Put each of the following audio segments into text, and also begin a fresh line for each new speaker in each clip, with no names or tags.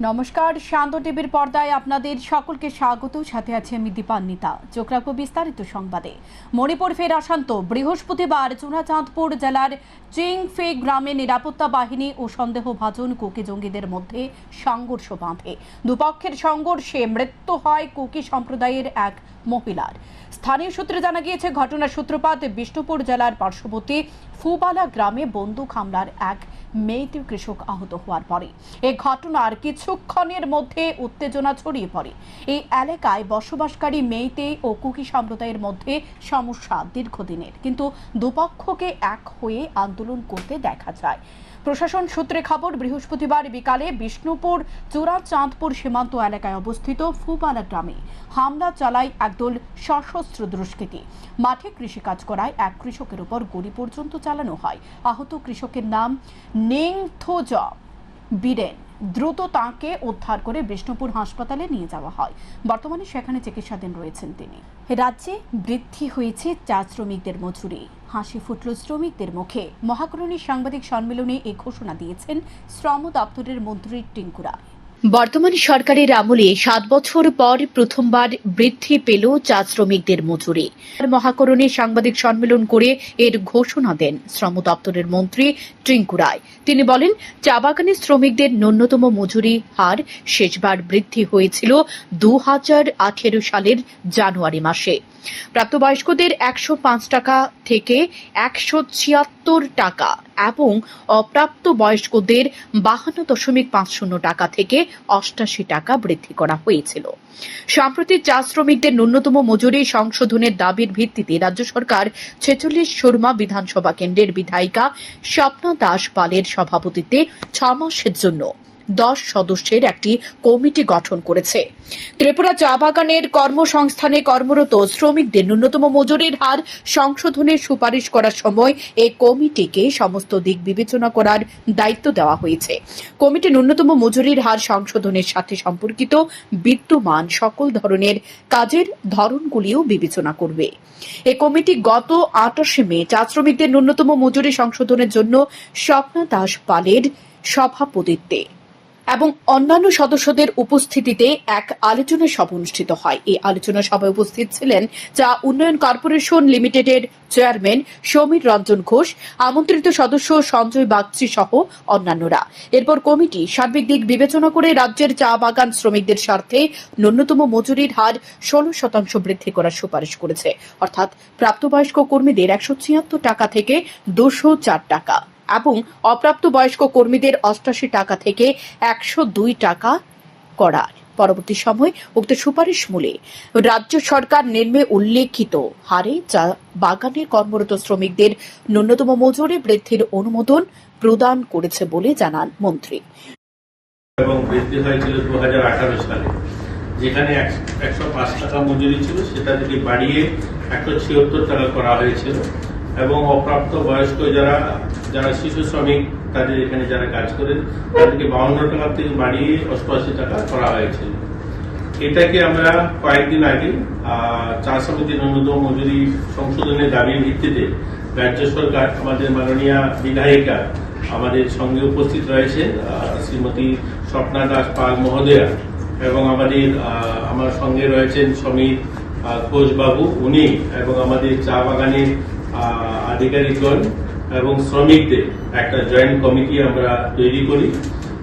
নমস্কার, শান্ত টিভির পর্দায় আপনাদের সকলকে স্বাগত। সাথে আছে আমি দীপান্বিতা। চোখ রাখবো বিস্তারিত সংবাদে। মণিপুর ফের অশান্ত। বৃহস্পতিবার চুনাচাঁদপুর জেলার চিংফে গ্রামে নিরাপত্তা বাহিনী ও সন্দেহভাজন কুকি জঙ্গিদের মধ্যে সংঘর্ষ বাঁধে। দুপক্ষের সংঘর্ষে মৃত্যু হয় কুকি সম্প্রদায়ের এক মহিলার। স্থানীয় সূত্রে জানা গিয়েছে, ঘটনার সূত্রপাত বিষ্ণুপুর জেলার পার্শ্ববর্তী ফুবালা গ্রামে বন্দুক হামলার এক মেয়েতে কৃষক আহত হওয়ার পরে এই ঘটনার কিছুক্ষণের মধ্যে উত্তেজনা ছড়িয়ে পড়ে। এই এলাকায় বসবাসকারী মেইতে ও কুকি সম্প্রদায়ের মধ্যে সমস্যা দীর্ঘদিনের, কিন্তু দুপক্ষকে এক হয়ে আন্দোলন করতে দেখা যায়। প্রশাসন সূত্রে খবর, বৃহস্পতিবার বিকালে বিষ্ণুপুর চূড়াচাঁদপুর সীমান্ত এলাকায় অবস্থিত ফুবালা গ্রামে হামলা চালায় একদল সশস্ত্র দুষ্কৃতী। মাঠে কৃষিকাজ করায় এক কৃষকের উপর গুলি পর্যন্ত চালানো হয়। আহত কৃষকের নাম নেংথোজ বীরেন। দ্রুত তাঁকে উদ্ধার করে বিষ্ণুপুর হাসপাতালে নিয়ে যাওয়া হয়। বর্তমানে সেখানে চিকিৎসাধীন রয়েছেন তিনি। রাজ্যে বৃদ্ধি হয়েছে চা শ্রমিকদের মজুরি। হাসি ফুটল শ্রমিকদের মুখে। মহাকরণী সাংবাদিক সম্মেলনে এই ঘোষণা দিয়েছেন শ্রম দপ্তরের মন্ত্রী টিঙ্কু রায়। বর্তমান সরকারের আমলে 7 বছর পর প্রথমবার বৃদ্ধি পেল চা শ্রমিকদের মজুরি। মহাকরণে সাংবাদিক সম্মেলন করে এর ঘোষণা দেন শ্রম দপ্তরের মন্ত্রী টিঙ্কু রায়। তিনি বলেন, চা বাগানের শ্রমিকদের ন্যূনতম মজুরি হার শেষবার বৃদ্ধি হয়েছিল 2018 সালের জানুয়ারি মাসে। প্রাপ্তবয়স্কদের 105 টাকা থেকে 176 টাকা এবং অপ্রাপ্ত বয়স্কদের 52.50 টাকা থেকে 88 টাকা বৃদ্ধি করা হয়েছিল। সম্প্রতি চা শ্রমিকদের ন্যূনতম মজুরি সংশোধনের দাবির ভিত্তিতে রাজ্য সরকার 46 সুরমা বিধানসভা কেন্দ্রের বিধায়িকা স্বপ্না দাস পালের সভাপতিত্বে 6 মাসের জন্য 10 সদস্যের একটি কমিটি গঠন করেছে। ত্রিপুরা চা বাগানের কর্মসংস্থানে কর্মরত শ্রমিকদের ন্যূনতম মজুরির হার সংশোধনের সুপারিশ করার সময় এই কমিটিকে সমস্ত দিক বিবেচনা করার দায়িত্ব দেওয়া হয়েছে। কমিটি ন্যূনতম মজুরির হার সংশোধনের সাথে সম্পর্কিত বিদ্যমান সকল ধরনের কাজের ধরনগুলিও বিবেচনা করবে। এই কমিটি গত 28 মে চা শ্রমিকদের ন্যূনতম মজুরি সংশোধনের জন্য স্বপ্না দাস পালের সভাপতিত্বে এবং অন্যান্য সদস্যদের উপস্থিতিতে এক আলোচনা সভা অনুষ্ঠিত হয়। এই আলোচনা সভায় উপস্থিত ছিলেন চা উন্নয়ন কর্পোরেশন লিমিটেডের চেয়ারম্যান সমীর রঞ্জন ঘোষ, আমন্ত্রিত সদস্য সঞ্জয় বাগচি সহ অন্যান্যরা। এরপর কমিটি সার্বিক দিক বিবেচনা করে রাজ্যের চা বাগান শ্রমিকদের স্বার্থে ন্যূনতম মজুরির হার 16% বৃদ্ধি করার সুপারিশ করেছে। অর্থাৎ প্রাপ্তবয়স্ক কর্মীদের 176 টাকা থেকে 204 টাকা এবং অপ্রাপ্ত বয়স্ক কর্মীদের 88 টাকা থেকে 102 টাকা করার। পরবর্তী সময় উক্ত সুপারিশ মূলে রাজ্য সরকার নিম্নে উল্লেখিত হারে চা বাগানের কর্মরত শ্রমিকদের ন্যূনতম মজুরি বৃদ্ধির অনুমোদন প্রদান করেছে বলে জানান মন্ত্রী।
এবং বৃদ্ধি হয়েছিল 2018 সালে, যেখানে 105 টাকা মজুরি ছিল সেটা থেকে বাড়িয়ে 176 টাকা করা হয়েছিল এবং অপ্রাপ্ত বয়স্ক যারা শিশু শ্রমিক তাদের এখানে যারা কাজ করেন তাদেরকে 52 টাকা থেকে বাড়িয়ে 88 টাকা করা হয়েছিল। এটাকে আমরা কয়েকদিন আগে চা সমিতির ন্যূনতম মজুরি সংশোধনের দাবির ভিত্তিতে রাজ্য সরকার, আমাদের মাননীয় বিধায়িকা আমাদের সঙ্গে উপস্থিত রয়েছেন শ্রীমতী স্বপ্না দাস পাল মহোদয়া, এবং আমার সঙ্গে রয়েছেন সমীর ঘোষ বাবু উনি, এবং আমাদের চা বাগানের আধিকারিকগণ এবং শ্রমিকদের একটা জয়েন্ট কমিটি আমরা তৈরি করি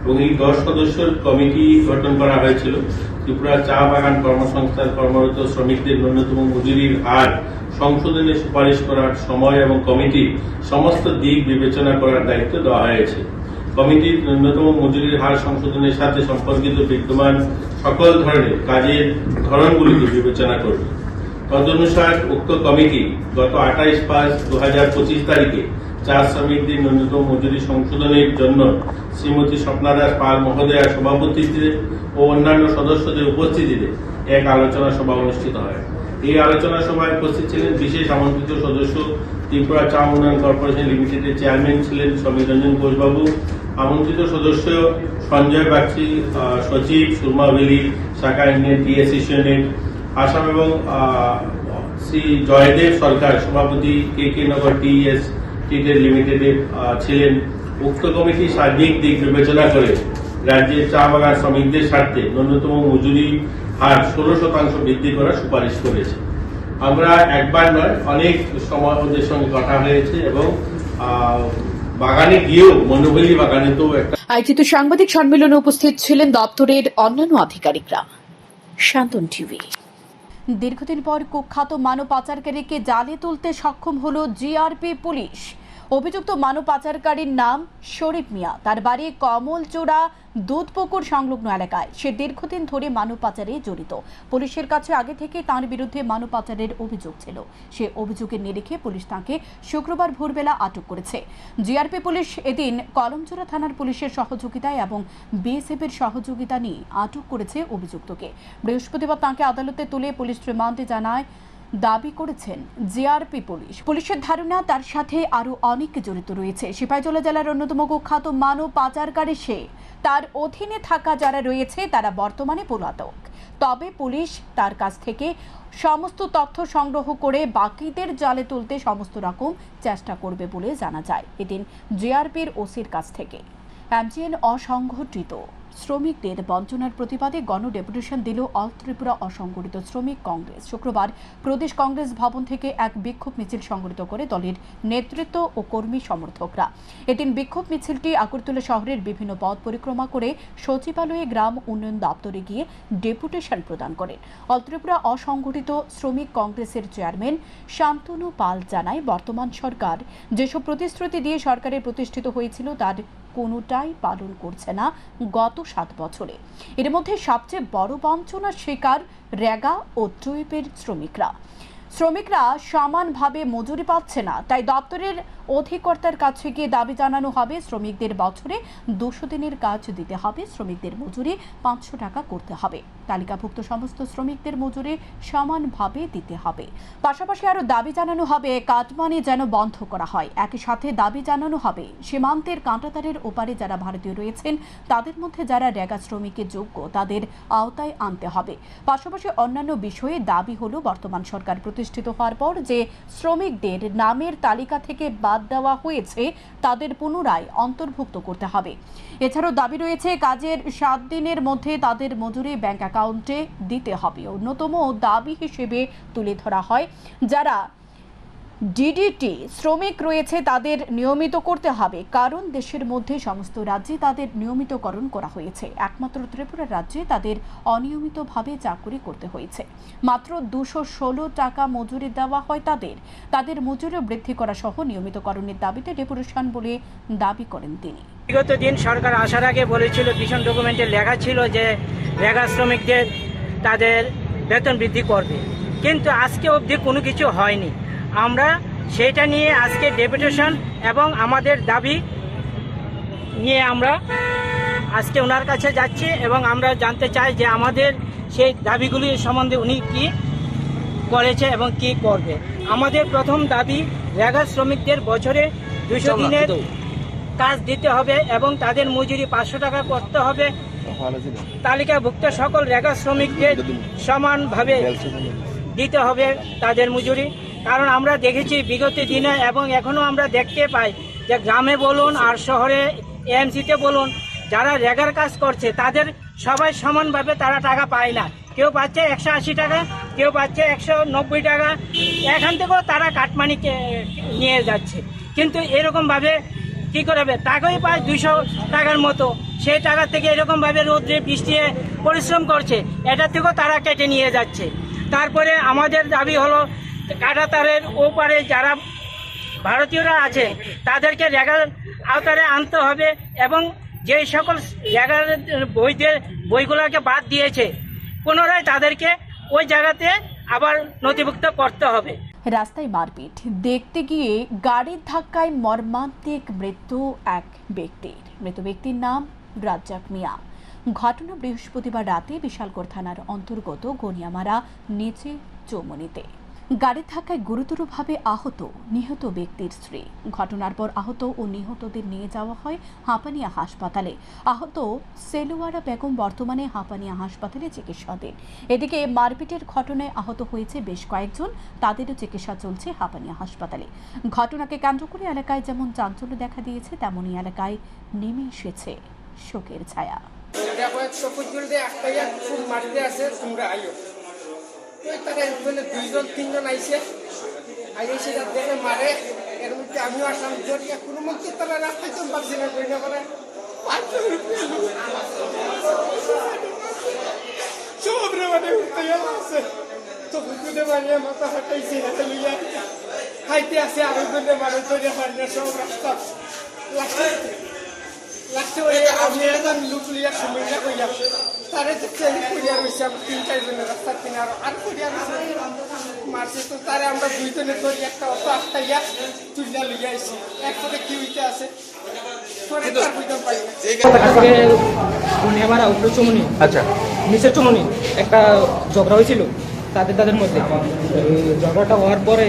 এবং এই 10 সদস্যের কমিটি গঠন করা হয়েছিল ত্রিপুরা চা বাগান কর্মসংস্থান কর্মরত শ্রমিকদের ন্যূনতম মজুরির হার সংশোধনের সুপারিশ করার সময় এবং কমিটি সমস্ত দিক বিবেচনা করার দায়িত্ব দেওয়া হয়েছে। কমিটির ন্যূনতম মজুরির হার সংশোধনের সাথে সম্পর্কিত বিদ্যমান সকল ধরনের কাজের ধরনগুলিকে বিবেচনা করবে। তদনুসার উক্ত কমিটি গত 28/5/2025 তারিখে চা শ্রমিকদের ন্যূনতম মজুরি সংশোধনের জন্য শ্রীমতী স্বপ্না দাস পাল মহোদয়ার সভাপতিত্বে ও অন্যান্য সদস্যদের উপস্থিতিতে এক আলোচনা সভা অনুষ্ঠিত হয়। এই আলোচনা সভায় উপস্থিত ছিলেন বিশেষ আমন্ত্রিত সদস্য ত্রিপুরা চা উন্নয়ন কর্পোরেশন লিমিটেডের চেয়ারম্যান ছিলেন সমীর রঞ্জন ঘোষবাবু, আমন্ত্রিত সদস্য সঞ্জয় বাগচি, সচিব সুরমা ভ্যালি শাখা ইন্ডিয়ান টি অ্যাসোসিয়েশনের আসাম, এবং শ্রী জয়দেব সরকার সভাপতি কে নগর টিএস লিমিটেডের ছিলেন। উক্ত কমিটি সার্বিক দিক বিবেচনা করে রাজ্যের চা বাগান শ্রমিকদের স্বার্থে ন্যূনতম মজুরি হার 16% বৃদ্ধি করার সুপারিশ করেছে। আমরা একবার নয়, অনেক সময় ওদের সঙ্গে কথা হয়েছে এবং বাগানে গিয়েও মনোবলী বাগানে তো একটা
আয়োজিত সাংবাদিক সম্মেলনে উপস্থিত ছিলেন দপ্তরের অন্যান্য আধিকারিকরা। শান্তন টিভি। দীর্ঘদিন পর কুখ্যাত মানব পাচারকারীকে জালে তুলতে সক্ষম হলো জিআরপি পুলিশ। অভিযুক্ত মানব পাচারকারীর নাম শরীফ মিয়া। তার বাড়ি কমলচূড়া দুধপুকুর সংলগ্ন এলাকায়। সে দীর্ঘদিন ধরে মানব পাচারে জড়িত। পুলিশের কাছে আগে থেকে তার বিরুদ্ধে মানব পাচারের অভিযোগ ছিল। সে অভিযোগের নিরিখে পুলিশ তাকে শুক্রবার ভোরবেলা আটক করেছে। জিআরপি পুলিশ এদিন কলমচূড়া থানার পুলিশের সহযোগিতায় এবং বিএসএফের সহযোগিতা নিয়ে আটক করেছে অভিযুক্তকে। বৃহস্পতিবার তাকে আদালতে তুলে পুলিশ রিমান্ডে জানায় দাবি করেছেন জিআরপি পুলিশ। পুলিশের ধারণা তার সাথে আরো অনেকে জড়িত রয়েছে। সিপাহীজলা জেলার অন্যতম কুখ্যাত মানব পাচারকারী সে। তার অধীনে থাকা যারা রয়েছে তারা বর্তমানে পলাতক। তবে পুলিশ তার কাছ থেকে সমস্ত তথ্য সংগ্রহ করে বাকিদের জালে তুলতে সমস্ত রকম চেষ্টা করবে বলে জানা যায়। এদিন জিআরপির ওসির কাছ থেকে এমজিএন অসংগঠিত শ্রমিকদের বঞ্চনার প্রতিবাদে গণডেপুটেশন দিল অল ত্রিপুরা অসংগঠিত শ্রমিক কংগ্রেস। শুক্রবার প্রদেশ কংগ্রেস ভবন থেকে এক বিক্ষোভ মিছিল সংগঠিত করে দলের নেতৃত্ব ও কর্মী সমর্থকরা। এদিন বিক্ষোভ মিছিলটি আগরতলা শহরের বিভিন্ন পথ পরিক্রমা করে সচিবালয়ে গ্রাম উন্নয়ন দপ্তরে গিয়ে ডেপুটেশন প্রদান করেন। অল ত্রিপুরা অসংগঠিত শ্রমিক কংগ্রেসের চেয়ারম্যান শান্তনু পাল জানায়, বর্তমান সরকার যেসব প্রতিশ্রুতি দিয়ে সরকারের প্রতিষ্ঠিত হয়েছিল তার কোনোটাই পালন করছে না গত 7 বছরে। এর মধ্যে সবচেয়ে বড় বঞ্চনার শিকার রেগা ও টুইপের শ্রমিকরা সমানভাবে মজুরি পাচ্ছে না। তাই দপ্তরের অধিকর্তার কাছে গিয়ে দাবি জানানো হবে শ্রমিকদের বছরে 200 দিনের কাজ দিতে হবে, শ্রমিকদের মজুরি 500 টাকা করতে হবে, তালিকাভুক্ত সমস্ত শ্রমিকদের মজুরি সমানভাবে দিতে হবে। পাশাপাশি আরো দাবি জানানো হবে কাটমানি যেন বন্ধ করা হয়। একই সাথে দাবি জানানো হবে সীমান্তের কাঁটাতারের ওপারে যারা ভারতীয় রয়েছেন তাদের মধ্যে যারা রেগা শ্রমিকের যোগ্য তাদের আওতায় আনতে হবে। পাশাপাশি অন্যান্য বিষয়ে দাবি হলো বর্তমান সরকার প্রতিষ্ঠিত হওয়ার পর যে শ্রমিকদের নামের তালিকা থেকে বাদ দেওয়া হয়েছে তাদের পুনরায় অন্তর্ভুক্ত করতে হবে। এছাড়াও দাবি রয়েছে কাজের 7 দিনের মধ্যে তাদের মজুরি ব্যাংক অ্যাকাউন্টে দিতে হবে। অন্যতম দাবি হিসেবে তুলে ধরা হয় যারা ডিডিটি শ্রমিক রয়েছে তাদের নিয়মিত করতে হবে, কারণ দেশের মধ্যে সমস্ত রাজ্যে তাদের নিয়মিতকরণ করা হয়েছে। একমাত্র ত্রিপুরা রাজ্যে তাদের অনিয়মিতভাবে চাকরি করতে হয়েছে। মাত্র 216 টাকা মজুরি দেওয়া হয় তাদের মজুরি বৃদ্ধি করা সহ নিয়মিতকরণের দাবিতে ডেপুটেশন বলে দাবি করেন তিনি।
বিগত দিন সরকার আসার আগে বলেছিল, ভীষণ ডকুমেন্টে লেখা ছিল যে রেগা শ্রমিকদের তাদের বেতন বৃদ্ধি করবে, কিন্তু আজকে অবধি কোনো কিছু হয়নি। আমরা সেটা নিয়ে আজকে ডেপুটেশন এবং আমাদের দাবি নিয়ে আমরা আজকে ওনার কাছে যাচ্ছি এবং আমরা জানতে চাই যে আমাদের সেই দাবিগুলি সম্বন্ধে উনি কি করেছে এবং কি করবে। আমাদের প্রথম দাবি রেগা শ্রমিকদের বছরে 200 দিনের কাজ দিতে হবে এবং তাদের মজুরি 500 টাকা করতে হবে। তালিকাভুক্ত সকল রেগা শ্রমিকদের সমানভাবে দিতে হবে তাদের মজুরি। কারণ আমরা দেখেছি বিগত দিনে এবং এখনো আমরা দেখতে পাই যে গ্রামে বলুন আর শহরে এএমসিতে বলুন, যারা রেগার কাজ করছে তাদের সবাই সমানভাবে তারা টাকা পায় না। কেউ পাচ্ছে 180 টাকা, কেউ পাচ্ছে 190 টাকা, এখান থেকেও তারা কাটমানি নিয়ে যাচ্ছে। কিন্তু এরকমভাবে কী করবে, টাকাই পায় 200 টাকার মতো, সেই টাকা থেকে এরকমভাবে রোদ্রে বৃষ্টিতে পরিশ্রম করছে, এটা থেকেও তারা কেটে নিয়ে যাচ্ছে। তারপরে আমাদের দাবি হলো কাঁটাতারের ওপারে যারা ভারতীয়রা আছে তাদেরকে রেগার আওতায় আনতে হবে এবং যে সকল রেগার বইগুলোকে বাদ দিয়েছে পুনরায় তাদেরকে ওই জায়গাতে আবার নথিভুক্ত করতে হবে।
রাস্তায় মারপিট দেখতে গিয়ে গাড়ির ধাক্কায় মর্মান্তিক মৃত্যু এক ব্যক্তির। মৃত ব্যক্তির নাম রাজ্জাক মিয়া। ঘটনা বৃহস্পতিবার রাতে বিশালগড় থানার অন্তর্গত গনিয়ামারা নিচে চৌমনিতে। গাড়ির ধাক্কায় গুরুতরভাবে আহত নিহত ব্যক্তির স্ত্রী। ঘটনার পর আহত ও নিহতদের নিয়ে যাওয়া হয় হাঁপানিয়া হাসপাতালে। আহত সেলুয়ারা বেগম বর্তমানে হাঁপানিয়া হাসপাতালে চিকিৎসাধীন। এদিকে মারপিটের ঘটনায় আহত হয়েছে বেশ কয়েকজন, তাদেরও চিকিৎসা চলছে হাঁপানিয়া হাসপাতালে। ঘটনাকে কেন্দ্র করে এলাকায় যেমন চাঞ্চল্য দেখা দিয়েছে তেমনই এলাকায় নেমে এসেছে শোকের ছায়া।
দেখো চকুর দিয়ে একটা খুব মারতে আছে, তোমরা আইও। ওই তারা মানে 2-3 আইসে আইসে দেখে মারে। এর মধ্যে আমিও আসলাম, জড়িয়ে কোনো মধ্যে তারা রাস্তায় তো পারছি না, কই না করে সবরে মানে উঠতে আছে। চকুর দিয়ে মারিয়ে মাথা ফাটাইছে, হাতে লইয়া খাইতে আসে, আরেকজনে মারে জড়িয়ে মারিয়ে সব রাস্তা লাস্টে ওই আমি একজন লুক লিয়া সময় না কইলাম তারে চেন করিয়া রয়েছে। 3-4 জনের রাস্তার কিনার আর করিয়া মারছে। তো তারে আমরা 2 জনে ধরি একটা অটো আস্তাইয়া তুলিয়া লইয়া আইছি। একসাথে কি হইতে আছে পরে তার বুঝতে পাই
বুনিয়ামারা উপরে চমনি, আচ্ছা নিচের চমনি একটা ঝগড়া হয়েছিল তাদের মধ্যে। ঝগড়াটা হওয়ার পরে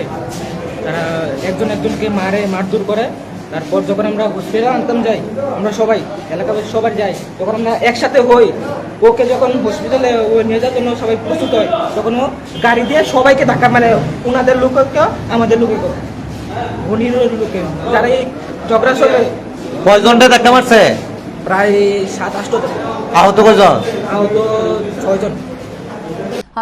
তারা একজন একজনকে মারধর করে। তারপর যখন আমরা হসপিটালে আনতাম যাই, আমরা সবাই এলাকাবাসী সবাই যাই, যখন আমরা একসাথে হই, ওকে যখন হসপিটালে ও নিয়ে যাওয়ার জন্য সবাই প্রস্তুত হয়, তখন ও গাড়ি দিয়ে সবাইকে ধাক্কা, মানে ওনাদের লোককে আমাদের লোকে ধনীর লোকে যারা এই ঝগড়া চলে।
কয়জনটা ধাক্কা মারছে?
প্রায় 7-8 জন।
আহত কয়জন?
আহত 6 জন।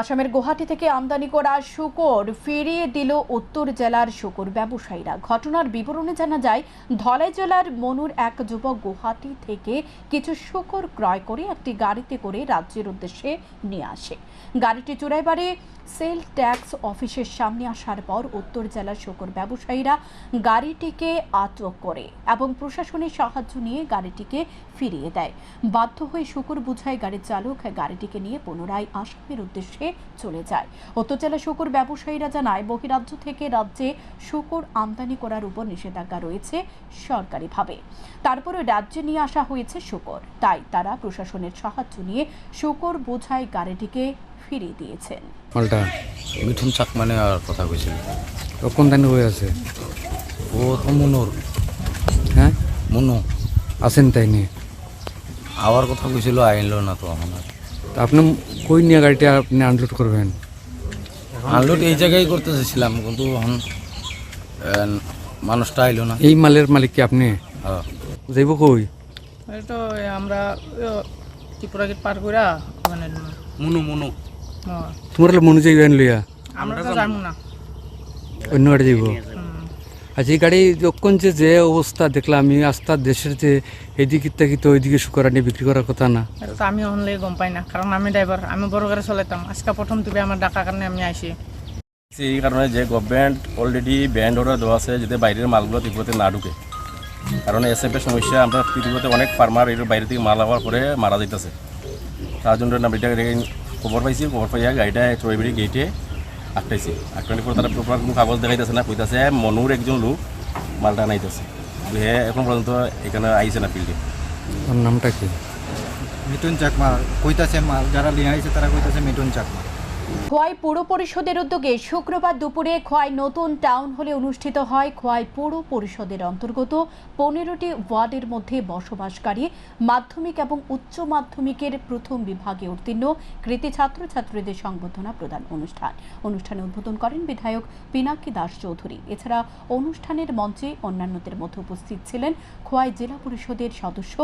আসামের গুয়াহাটি থেকে আমদানি করা শুকর ফিরিয়ে দিল উত্তর জেলার শুকর ব্যবসায়ীরা। ঘটনার বিবরণে জানা যায়, ধলাই জেলার মনুর এক যুবক গুয়াহাটি থেকে কিছু শুকর ক্রয় করে একটি গাড়িতে করে রাজ্যের উদ্দেশ্যে নিয়ে আসে। গাড়িটি চুরাইবাড়ি সেল ট্যাক্স অফিসের সামনে আসার পর উত্তর জেলার শুকর ব্যবসায়ীরা গাড়িটিকে আটক করে এবং প্রশাসনের সাহায্য নিয়ে গাড়িটিকে ফিরিয়ে দেয়। বাধ্য হয়ে শুকর বোঝাই গাড়ির চালক গাড়িটিকে নিয়ে পুনরায় আসামের উদ্দেশ্যে চলে যায়। উত্তর জেলা শুকর ব্যবসায়ীরা জানায়, বহিরাজ্য থেকে রাজ্যে শুকর আমদানি করার উপর নিষেধাজ্ঞা রয়েছে সরকারিভাবে। তারপরে রাজ্যে নিয়ে আসা হয়েছে শুকর, তাই তারা প্রশাসনের সাহায্য নিয়ে শুকর বোঝাই গাড়িটিকে ফিরিয়ে দিয়েছেন।
মালটা
মিঠুন চাকমানে আর কথা কইছিল।
ও কোন দানে হয়ে আছে?
ও তো মনুর।
হ্যাঁ
মনু
আছেন তাই নিয়ে
আবার কথা কইছিল, আইনলো না তো এখন।
তা আপনি কই নিয়ে গাড়িটা আপনি আনলোড করবেন?
আনলোড এই জায়গায় করতে চাইছিলাম, কিন্তু এখন মানুষটা আইলো না।
এই মালের মালিক কি আপনি?
হ্যাঁ।
যাইব কই?
তো আমরা ত্রিপুরা গেট পার করে ওখানে
মনু
তোমার মনে যাইব লইয়া?
আমরা তো জানবো না,
অন্য গাড়ি যাইব। আচ্ছা, এই গাড়ি যখন যে অবস্থা দেখলাম আমি, আস্থা দেশের যে এইদিকে থাকি তো ওইদিকে শুকর আনি বিক্রি করার কথা না।
এটা তো আমি হনলে গম পাই না, কারণ আমি ড্রাইভার, আমি বড় গাড়ি চালাইতাম। আজকে প্রথম তুমি আমার ডাকার কারণে আমি আইসি।
এই কারণে যে গভর্নমেন্ট অলরেডি ব্যান্ড অর্ডার দেওয়া আছে যাতে বাইরের মালগুলো ত্রিপুরাতে না ঢুকে। কারণ এসএফের সমস্যা, আমরা ত্রিপুরাতে অনেক ফার্মার এর বাইরে থেকে মাল আবার করে মারা যাইতেছে। তার জন্য আমরা এটা খবর পাইছি, খবর পাইয়া গাড়িটা চৌবাড়ি গেটে আটকাইছি। আটকানোর পর তারা প্রপার কোনো কাগজ দেখাইতেছে না, কইতাছে মনুর একজন লোক মালটা আনাইতেছে। হে এখন পর্যন্ত এখানে আইছে না ফিল্ডে।
ওর নামটা কি?
মিঠুন চাকমা কইতাছে, মাল যারা নিয়ে আইছে তারা কইতাছে মিঠুন চাকমা।
খোয়াই পৌর পরিষদের উদ্যোগে শুক্রবার দুপুরে খোয়াই নতুন টাউন হলে অনুষ্ঠিত হয় খোয়াই পৌর পরিষদের অন্তর্গত 15টি ওয়ার্ডের মধ্যে বসবাসকারী মাধ্যমিক এবং উচ্চ মাধ্যমিকের প্রথম বিভাগে উত্তীর্ণ কৃতি ছাত্রছাত্রীদের সংবর্ধনা প্রদান অনুষ্ঠানে উদ্বোধন করেন বিধায়ক পিনাকি দাস চৌধুরী। এছাড়া অনুষ্ঠানের মঞ্চে অন্যান্যদের মধ্যে উপস্থিত ছিলেন খোয়াই জেলা পরিষদের সদস্য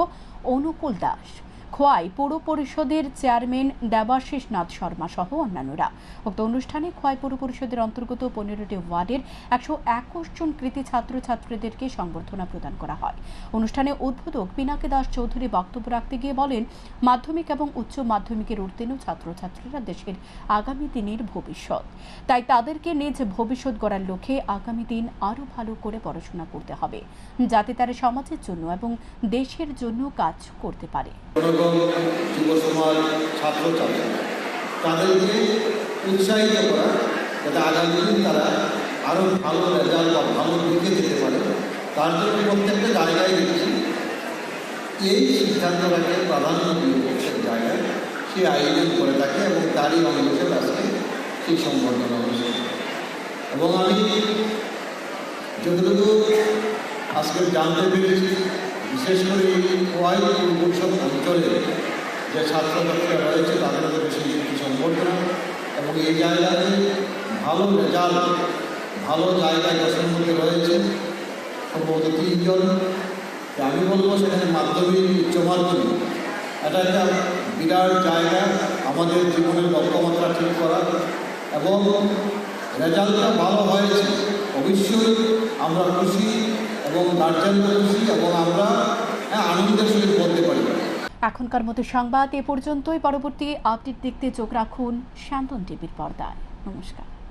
অনুকূল দাস, খোয়াই পৌর পরিষদের চেয়ারম্যান দেবাশিস নাথ শর্মা সহ অন্যান্যরা। উক্ত অনুষ্ঠানে খোয়াই পৌর পরিষদের অন্তর্গত 15টি ওয়ার্ডের 121 জন কৃতি ছাত্রছাত্রীদেরকে সংবর্ধনা প্রদান করা হয়। অনুষ্ঠানে উদ্বোধক পিনাকি দাস চৌধুরী বক্তব্য রাখতে গিয়ে বলেন, মাধ্যমিক এবং উচ্চ মাধ্যমিকের উত্তীর্ণ ছাত্রছাত্রীরা দেশের আগামী দিনের ভবিষ্যৎ, তাই তাদেরকে নিজ ভবিষ্যৎ গড়ার লক্ষ্যে আগামী দিন আরও ভালো করে পড়াশোনা করতে হবে, যাতে তারা সমাজের জন্য এবং দেশের জন্য কাজ করতে পারে।
যুব সমাজ, ছাত্রছাত্রী তাদেরকে উৎসাহিত করা, যাতে আগামী দিন তারা আরও ভালো রেজাল্ট বা ভালো দিকে যেতে পারে, তার জন্য প্রত্যেকটা জায়গায় দেখছি এই সিদ্ধান্তটাকে প্রাধান্য দিয়ে প্রত্যেক জায়গায় সে আয়োজন করে থাকে এবং তারই অংশে আজকে সেই সংবর্ধনা অনুষ্ঠান। এবং আমি যতটুকু আজকে জানতে পেরেছি, বিশেষ করে এই খোয়াই পরিষদ অঞ্চলে যে ছাত্রছাত্রীরা রয়েছে তাদের মধ্যে বেশি কিছু সংবর্ধনা এবং এই জায়গায় ভালো রেজাল্ট, ভালো জায়গায় দশের মধ্যে রয়েছে সম্ভবত 3 জন। আমি বলবো সেখানে মাধ্যমিক, উচ্চ মাধ্যমিক এটা একটা বিরাট জায়গা আমাদের জীবনের লক্ষ্যমাত্রা ঠিক করা, এবং রেজাল্টটা ভালো হয়েছে অবশ্যই আমরা খুশি এবং গার্জেনরা খুশি, এবং আমরা আনন্দের সহিত বলতে পারি।
এখনকার মতো সংবাদ এ পর্যন্তই। পরবর্তী আপডেট দেখতে চোখ রাখুন শান্তন টিভির পর্দায়। নমস্কার।